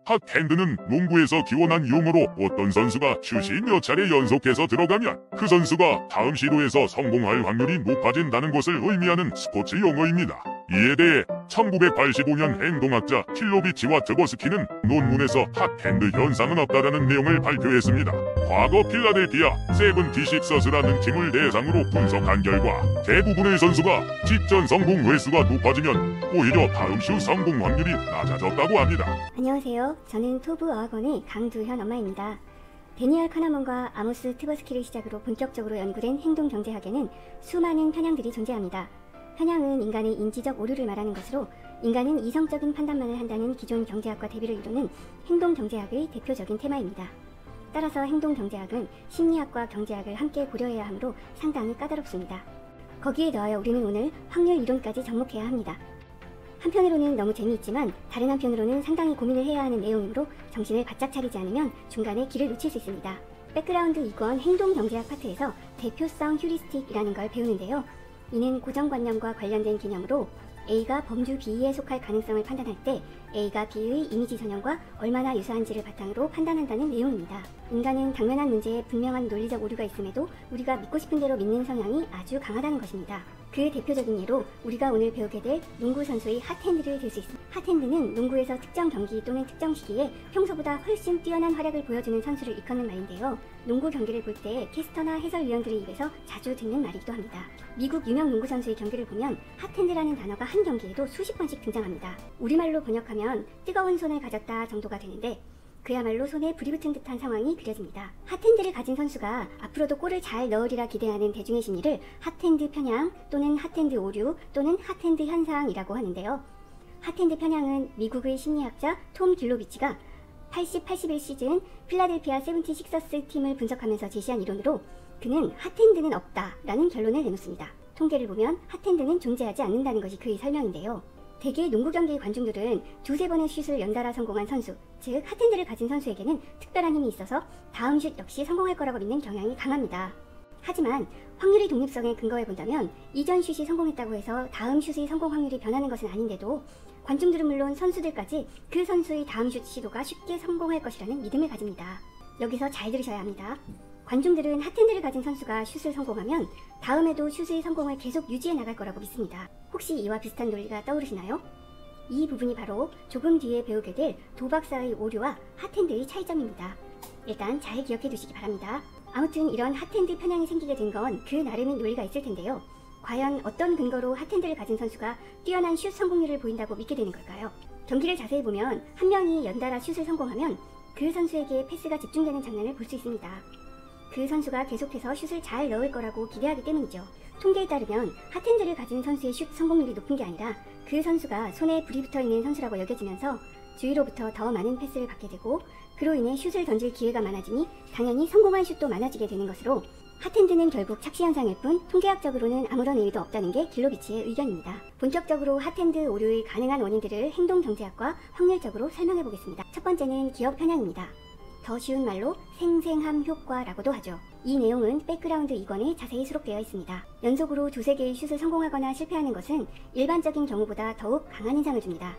핫핸드는 농구에서 기원한 용어로 어떤 선수가 슛이 몇 차례 연속해서 들어가면 그 선수가 다음 시도에서 성공할 확률이 높아진다는 것을 의미하는 스포츠 용어입니다. 이에 대해 1985년 행동학자 킬로비치와 드버스키는 논문에서 핫핸드 현상은 없다라는 내용을 발표했습니다. 과거 필라델피아 세븐티식서스라는 팀을 대상으로 분석한 결과 대부분의 선수가 직전 성공 횟수가 높아지면 오히려 다음 슛 성공 확률이 낮아졌다고 합니다. 안녕하세요. 저는 토브 어학원의 강두현 엄마입니다. 데니얼 카나먼과 아모스 트버스키를 시작으로 본격적으로 연구된 행동경제학에는 수많은 편향들이 존재합니다. 편향은 인간의 인지적 오류를 말하는 것으로 인간은 이성적인 판단만을 한다는 기존 경제학과 대비를 이루는 행동경제학의 대표적인 테마입니다. 따라서 행동경제학은 심리학과 경제학을 함께 고려해야 하므로 상당히 까다롭습니다. 거기에 더하여 우리는 오늘 확률 이론까지 접목해야 합니다. 한편으로는 너무 재미있지만 다른 한편으로는 상당히 고민을 해야 하는 내용이므로 정신을 바짝 차리지 않으면 중간에 길을 놓칠 수 있습니다. 백그라운드 2권 행동경제학 파트에서 대표성 휴리스틱이라는 걸 배우는데요. 이는 고정관념과 관련된 개념으로 A가 범주 B에 속할 가능성을 판단할 때 A가 B의 이미지 전형과 얼마나 유사한지를 바탕으로 판단한다는 내용입니다. 인간은 당면한 문제에 분명한 논리적 오류가 있음에도 우리가 믿고 싶은 대로 믿는 성향이 아주 강하다는 것입니다. 그 대표적인 예로 우리가 오늘 배우게 될 농구 선수의 핫핸드를 들 수 있습니다. 핫핸드는 농구에서 특정 경기 또는 특정 시기에 평소보다 훨씬 뛰어난 활약을 보여주는 선수를 일컫는 말인데요. 농구 경기를 볼 때 캐스터나 해설위원들의 입에서 자주 듣는 말이기도 합니다. 미국 유명 농구 선수의 경기를 보면 핫핸드라는 단어가 한 경기에도 수십 번씩 등장합니다. 우리말로 번역하면 뜨거운 손을 가졌다 정도가 되는데 그야말로 손에 불이 붙은 듯한 상황이 그려집니다. 핫핸드를 가진 선수가 앞으로도 골을 잘 넣으리라 기대하는 대중의 심리를 핫핸드 편향 또는 핫핸드 오류 또는 핫핸드 현상이라고 하는데요. 핫핸드 편향은 미국의 심리학자 톰 길로비치가 80-81 시즌 필라델피아 세븐티식서스 팀을 분석하면서 제시한 이론으로 그는 핫핸드는 없다라는 결론을 내놓습니다. 통계를 보면 핫핸드는 존재하지 않는다는 것이 그의 설명인데요. 대개 농구 경기 관중들은 두세 번의 슛을 연달아 성공한 선수, 즉 핫핸드를 가진 선수에게는 특별한 힘이 있어서 다음 슛 역시 성공할 거라고 믿는 경향이 강합니다. 하지만 확률의 독립성에 근거해 본다면 이전 슛이 성공했다고 해서 다음 슛의 성공 확률이 변하는 것은 아닌데도 관중들은 물론 선수들까지 그 선수의 다음 슛 시도가 쉽게 성공할 것이라는 믿음을 가집니다. 여기서 잘 들으셔야 합니다. 관중들은 핫핸드를 가진 선수가 슛을 성공하면 다음에도 슛의 성공을 계속 유지해 나갈 거라고 믿습니다. 혹시 이와 비슷한 논리가 떠오르시나요? 이 부분이 바로 조금 뒤에 배우게 될 도박사의 오류와 핫핸드의 차이점입니다. 일단 잘 기억해 두시기 바랍니다. 아무튼 이런 핫핸드 편향이 생기게 된 건 그 나름의 논리가 있을 텐데요. 과연 어떤 근거로 핫핸드를 가진 선수가 뛰어난 슛 성공률을 보인다고 믿게 되는 걸까요? 경기를 자세히 보면 한 명이 연달아 슛을 성공하면 그 선수에게 패스가 집중되는 장면을 볼 수 있습니다. 그 선수가 계속해서 슛을 잘 넣을 거라고 기대하기 때문이죠. 통계에 따르면 핫핸드를 가진 선수의 슛 성공률이 높은 게 아니라 그 선수가 손에 불이 붙어있는 선수라고 여겨지면서 주위로부터 더 많은 패스를 받게 되고 그로 인해 슛을 던질 기회가 많아지니 당연히 성공한 슛도 많아지게 되는 것으로 핫핸드는 결국 착시현상일 뿐 통계학적으로는 아무런 의미도 없다는 게 길로비치의 의견입니다. 본격적으로 핫핸드 오류의 가능한 원인들을 행동경제학과 확률적으로 설명해 보겠습니다. 첫 번째는 기억 편향입니다. 더 쉬운 말로 생생함 효과라고도 하죠. 이 내용은 백그라운드 2권에 자세히 수록되어 있습니다. 연속으로 두세 개의 슛을 성공하거나 실패하는 것은 일반적인 경우보다 더욱 강한 인상을 줍니다.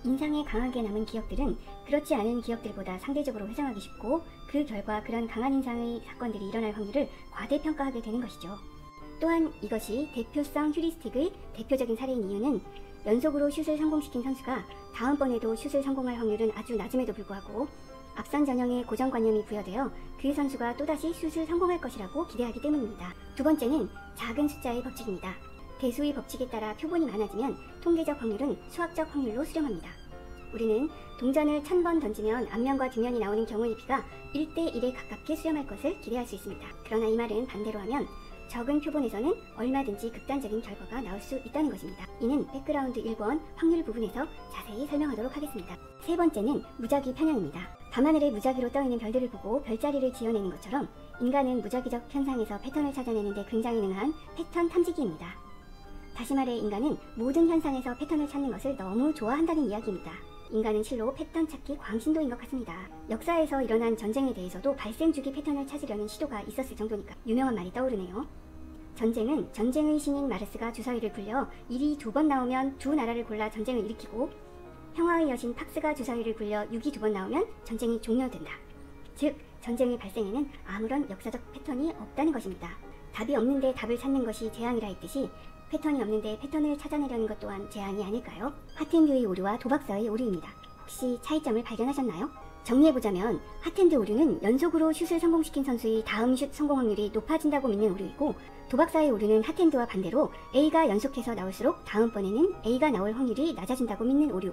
인상에 강하게 남은 기억들은 그렇지 않은 기억들보다 상대적으로 회상하기 쉽고 그 결과 그런 강한 인상의 사건들이 일어날 확률을 과대평가하게 되는 것이죠. 또한 이것이 대표성 휴리스틱의 대표적인 사례인 이유는 연속으로 슛을 성공시킨 선수가 다음번에도 슛을 성공할 확률은 아주 낮음에도 불구하고 앞선 전형의 고정관념이 부여되어 그 선수가 또다시 슛을 성공할 것이라고 기대하기 때문입니다. 두 번째는 작은 숫자의 법칙입니다. 대수의 법칙에 따라 표본이 많아지면 통계적 확률은 수학적 확률로 수렴합니다. 우리는 동전을 1000번 던지면 앞면과 뒷면이 나오는 경우의 비가 1대1에 가깝게 수렴할 것을 기대할 수 있습니다. 그러나 이 말은 반대로 하면 적은 표본에서는 얼마든지 극단적인 결과가 나올 수 있다는 것입니다. 이는 백그라운드 1권 확률 부분에서 자세히 설명하도록 하겠습니다. 세 번째는 무작위 편향입니다. 밤하늘에 무작위로 떠있는 별들을 보고 별자리를 지어내는 것처럼 인간은 무작위적 현상에서 패턴을 찾아내는데 굉장히 능한 패턴 탐지기입니다. 다시 말해 인간은 모든 현상에서 패턴을 찾는 것을 너무 좋아한다는 이야기입니다. 인간은 실로 패턴 찾기 광신도인 것 같습니다. 역사에서 일어난 전쟁에 대해서도 발생 주기 패턴을 찾으려는 시도가 있었을 정도니까 유명한 말이 떠오르네요. 전쟁은 전쟁의 신인 마르스가 주사위를 굴려 일이 2번 나오면 두 나라를 골라 전쟁을 일으키고 평화의 여신 팍스가 주사위를 굴려 6이 2번 나오면 전쟁이 종료된다. 즉, 전쟁의 발생에는 아무런 역사적 패턴이 없다는 것입니다. 답이 없는데 답을 찾는 것이 재앙이라 했듯이 패턴이 없는데 패턴을 찾아내려는 것 또한 재앙이 아닐까요? 하트핸드의 오류와 도박사의 오류입니다. 혹시 차이점을 발견하셨나요? 정리해보자면 하트핸드 오류는 연속으로 슛을 성공시킨 선수의 다음 슛 성공 확률이 높아진다고 믿는 오류이고, 도박사의 오류는 하트핸드와 반대로 A가 연속해서 나올수록 다음번에는 A가 나올 확률이 낮아진다고 믿는 오류.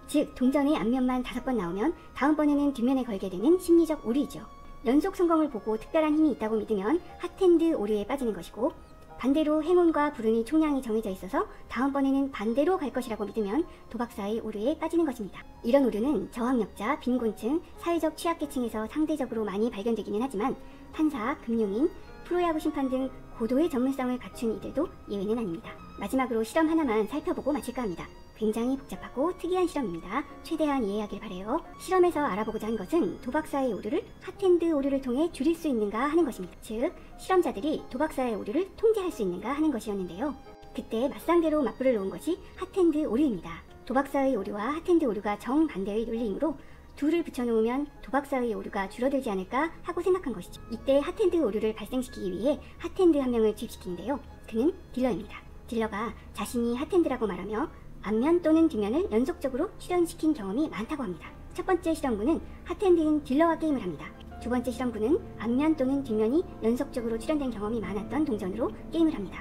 즉, 동전의 앞면만 5번 나오면 다음번에는 뒷면에 걸게 되는 심리적 오류이죠. 연속 성공을 보고 특별한 힘이 있다고 믿으면 하트핸드 오류에 빠지는 것이고, 반대로 행운과 불운의 총량이 정해져 있어서 다음번에는 반대로 갈 것이라고 믿으면 도박사의 오류에 빠지는 것입니다. 이런 오류는 저학력자, 빈곤층, 사회적 취약계층에서 상대적으로 많이 발견되기는 하지만 판사, 금융인, 프로야구 심판 등 고도의 전문성을 갖춘 이들도 예외는 아닙니다. 마지막으로 실험 하나만 살펴보고 마칠까 합니다. 굉장히 복잡하고 특이한 실험입니다. 최대한 이해하길 바래요. 실험에서 알아보고자 한 것은 도박사의 오류를 하트핸드 오류를 통해 줄일 수 있는가 하는 것입니다. 즉, 실험자들이 도박사의 오류를 통제할 수 있는가 하는 것이었는데요. 그때 맞상대로 맞불을 놓은 것이 하트핸드 오류입니다. 도박사의 오류와 하트핸드 오류가 정반대의 논리이므로 둘을 붙여놓으면 도박사의 오류가 줄어들지 않을까 하고 생각한 것이죠. 이때 하트핸드 오류를 발생시키기 위해 하트핸드 한 명을 투입시키는데요. 그는 딜러입니다. 딜러가 자신이 하트핸드라고 말하며 앞면 또는 뒷면을 연속적으로 출연시킨 경험이 많다고 합니다. 첫 번째 실험군은 하트핸드인 딜러와 게임을 합니다. 두 번째 실험군은 앞면 또는 뒷면이 연속적으로 출연된 경험이 많았던 동전으로 게임을 합니다.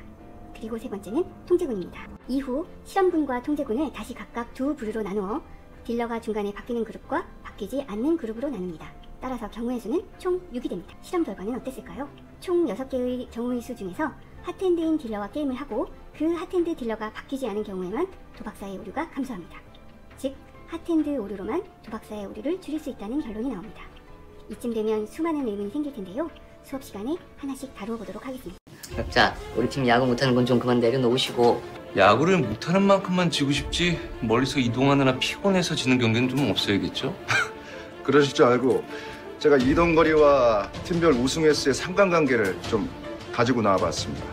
그리고 세 번째는 통제군입니다. 이후 실험군과 통제군을 다시 각각 두 부류로 나누어 딜러가 중간에 바뀌는 그룹과 바뀌지 않는 그룹으로 나눕니다. 따라서 경우의 수는 총 6이 됩니다. 실험 결과는 어땠을까요? 총 6개의 경우의 수 중에서 하트핸드인 딜러와 게임을 하고 그 하트핸드 딜러가 바뀌지 않은 경우에만 도박사의 오류가 감소합니다. 즉, 하트핸드 오류로만 도박사의 오류를 줄일 수 있다는 결론이 나옵니다. 이쯤 되면 수많은 의문이 생길 텐데요. 수업 시간에 하나씩 다루어 보도록 하겠습니다. 자, 우리 팀 야구 못하는 건 좀 그만 내려놓으시고. 야구를 못하는 만큼만 지고 싶지 멀리서 이동하느라 피곤해서 지는 경기는 좀 없어야겠죠? 그러실 줄 알고 제가 이동거리와 팀별 우승 횟수의 상관관계를 좀 가지고 나와봤습니다.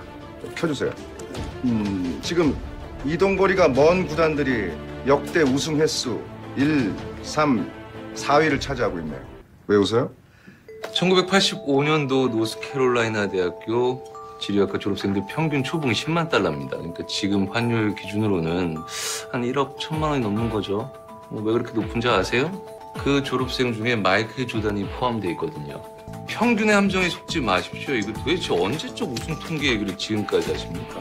켜주세요. 지금 이동거리가 먼 구단들이 역대 우승 횟수 1, 3, 4위를 차지하고 있네요. 왜 웃어요? 1985년도 노스캐롤라이나 대학교 지리학과 졸업생들 평균 초봉이 10만 달러입니다. 그러니까 지금 환율 기준으로는 한 1억 1천만 원이 넘는 거죠. 왜 그렇게 높은지 아세요? 그 졸업생 중에 마이클 조단이 포함되어 있거든요. 평균의 함정에 속지 마십시오. 이거 도대체 언제적 우승 통계 얘기를 지금까지 하십니까?